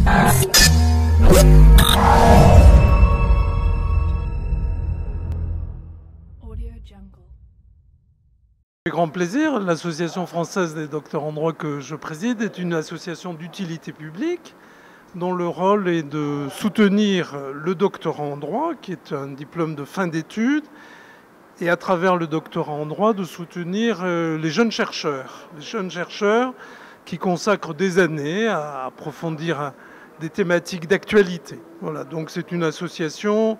Avec grand plaisir, l'Association française des docteurs en droit que je préside est une association d'utilité publique dont le rôle est de soutenir le doctorat en droit, qui est un diplôme de fin d'études, et à travers le doctorat en droit, de soutenir les jeunes chercheurs qui consacrent des années à approfondir des thématiques d'actualité. Voilà, donc c'est une association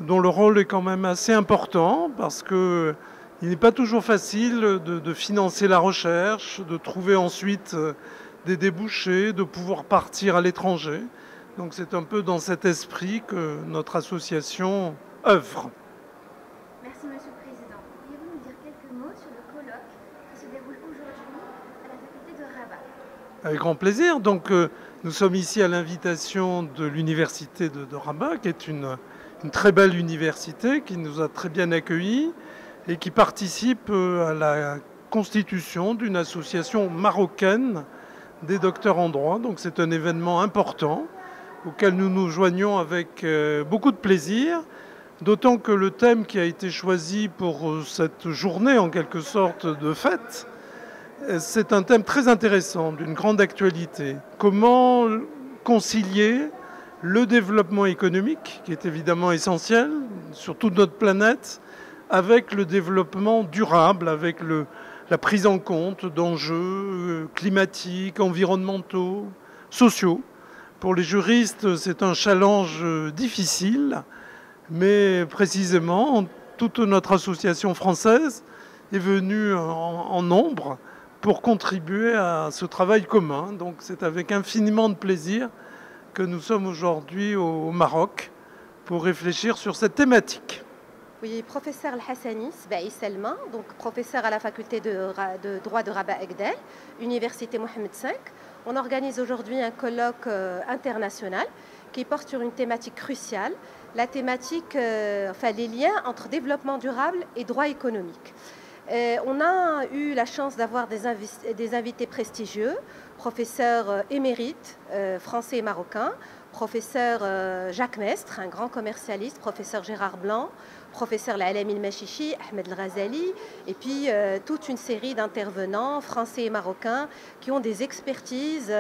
dont le rôle est quand même assez important parce que il n'est pas toujours facile de financer la recherche, de trouver ensuite des débouchés, de pouvoir partir à l'étranger. Donc c'est un peu dans cet esprit que notre association œuvre. Merci Monsieur le Président. Pourriez-vous nous dire quelques mots sur le colloque qui se déroule aujourd'hui à la faculté de Rabat? Avec grand plaisir. Donc nous sommes ici à l'invitation de l'université de Rabat, qui est une très belle université qui nous a très bien accueillis et qui participe à la constitution d'une association marocaine des docteurs en droit. Donc c'est un événement important auquel nous nous joignons avec beaucoup de plaisir, d'autant que le thème qui a été choisi pour cette journée en quelque sorte de fête, c'est un thème très intéressant, d'une grande actualité. Comment concilier le développement économique, qui est évidemment essentiel sur toute notre planète, avec le développement durable, avec la prise en compte d'enjeux climatiques, environnementaux, sociaux. Pour les juristes, c'est un challenge difficile, mais précisément, toute notre association française est venue en nombre pour contribuer à ce travail commun. Donc c'est avec infiniment de plaisir que nous sommes aujourd'hui au Maroc pour réfléchir sur cette thématique. Oui, professeur Al-Hassani, Sbaï Selma, donc professeur à la faculté de droit de Rabat Agdel, Université Mohamed V. On organise aujourd'hui un colloque international qui porte sur une thématique cruciale, la thématique, les liens entre développement durable et droit économique. On a eu la chance d'avoir des invités prestigieux, professeurs émérites français et marocains, professeur Jacques Mestre, un grand commercialiste, professeur Gérard Blanc, professeur Al-Alami Al-Machichi, Ahmed El-Ghazali, et puis toute une série d'intervenants français et marocains qui ont des expertises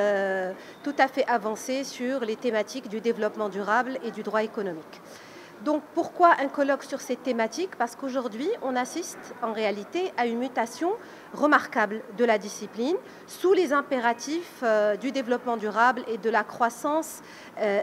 tout à fait avancées sur les thématiques du développement durable et du droit économique. Donc pourquoi un colloque sur cette thématique? Parce qu'aujourd'hui, on assiste en réalité à une mutation remarquable de la discipline sous les impératifs du développement durable et de la croissance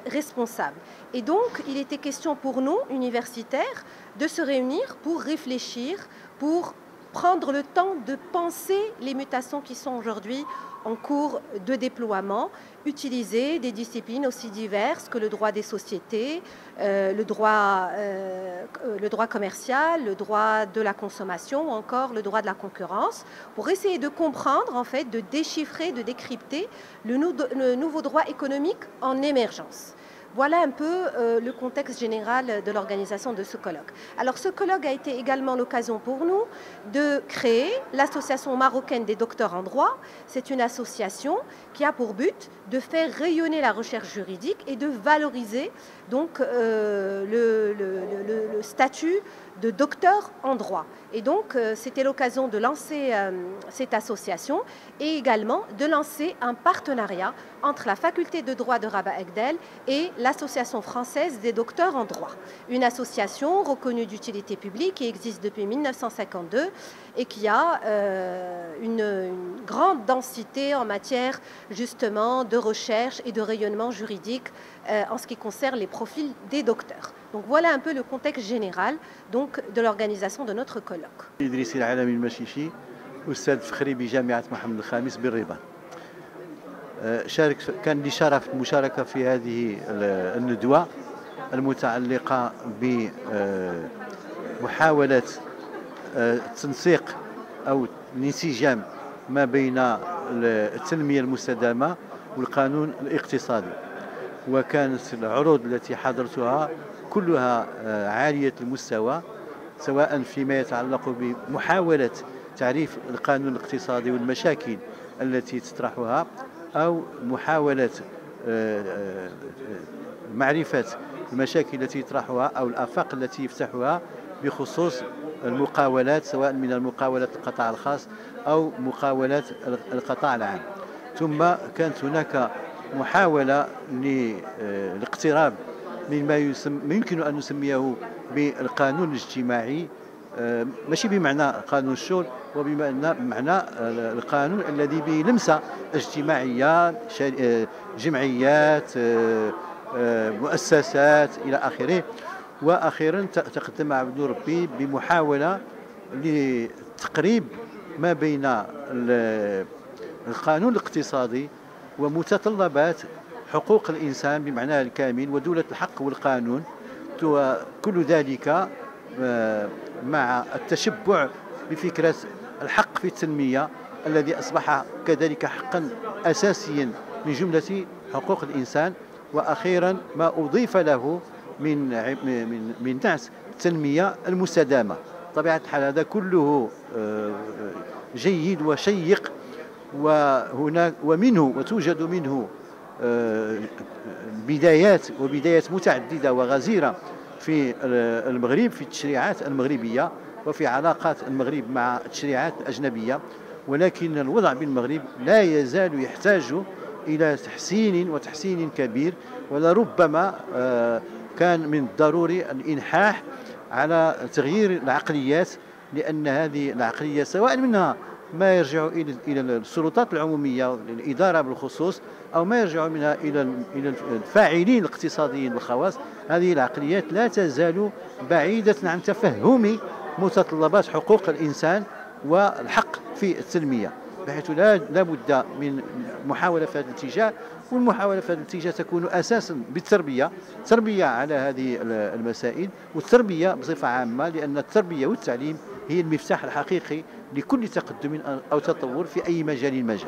responsable. Et donc, il était question pour nous, universitaires, de se réunir pour réfléchir, pour prendre le temps de penser les mutations qui sont aujourd'hui en cours de déploiement, utiliser des disciplines aussi diverses que le droit des sociétés, le droit commercial, le droit de la consommation ou encore le droit de la concurrence, pour essayer de comprendre, en fait, de déchiffrer, de décrypter le nouveau droit économique en émergence. Voilà un peu le contexte général de l'organisation de ce colloque. Alors ce colloque a été également l'occasion pour nous de créer l'Association marocaine des docteurs en droit. C'est une association qui a pour but de faire rayonner la recherche juridique et de valoriser donc le statut de docteur en droit. Et donc c'était l'occasion de lancer cette association et également de lancer un partenariat entre la faculté de droit de Rabat Agdel et l'Association française des docteurs en droit. Une association reconnue d'utilité publique qui existe depuis 1952 et qui a une grande densité en matière justement de recherche et de rayonnement juridique en ce qui concerne les profils des docteurs. Donc voilà un peu le contexte général donc, de l'organisation de notre colloque. إدريس العالمي المشيشي أستاذ فخري بجامعة محمد الخامس بالرباط. كان لي شرف المشاركة في هذه الندوة المتعلقة بمحاولة تنسيق أو الانسجام ما بين التنمية المستدامة والقانون الاقتصادي. وكانت العروض التي حضرتها كلها عالية المستوى، سواء فيما يتعلق بمحاولة تعريف القانون الاقتصادي والمشاكل التي تطرحها، أو محاولة معرفة المشاكل التي يطرحها أو الآفاق التي يفتحها بخصوص المقاولات، سواء من المقاولات القطاع الخاص أو مقاولات القطاع العام. ثم كانت هناك محاولة للاقتراب مما يمكن أن نسميه بالقانون الاجتماعي، ماشي بمعنى قانون الشغل، وبمعنى القانون الذي به لمسة اجتماعية، جمعيات، مؤسسات إلى آخره. وأخيرا تقدم عبد ربي بمحاولة لتقريب ما بين القانون الاقتصادي ومتطلبات حقوق الإنسان بمعناه الكامل ودولة الحق والقانون، وكل ذلك مع التشبع بفكرة الحق في التنمية الذي أصبح كذلك حقا أساسيا من جملة حقوق الإنسان. وأخيرا ما أضيف له من نعت التنمية المستدامة. طبيعة الحال هذا كله جيد وشيق، وهناك وتوجد منه بدايات متعددة وغزيرة في المغرب، في التشريعات المغربية وفي علاقات المغرب مع التشريعات الأجنبية. ولكن الوضع بالمغرب لا يزال يحتاج إلى تحسين كبير، ولربما كان من الضروري الإلحاح على تغيير العقليات، لأن هذه العقلية سواء منها ما يرجع إلى السلطات العمومية الإدارة بالخصوص، أو ما يرجع منها إلى الفاعلين الاقتصاديين الخواص، هذه العقليات لا تزال بعيدة عن تفهم متطلبات حقوق الإنسان والحق في التنمية، بحيث لا بد من محاولة في هذا الاتجاه. والمحاولة في هذا الاتجاه تكون أساسا بالتربية على هذه المسائل، والتربية بصفة عامة، لأن التربية والتعليم هي المفتاح الحقيقي لكل تقدم أو تطور في أي مجال.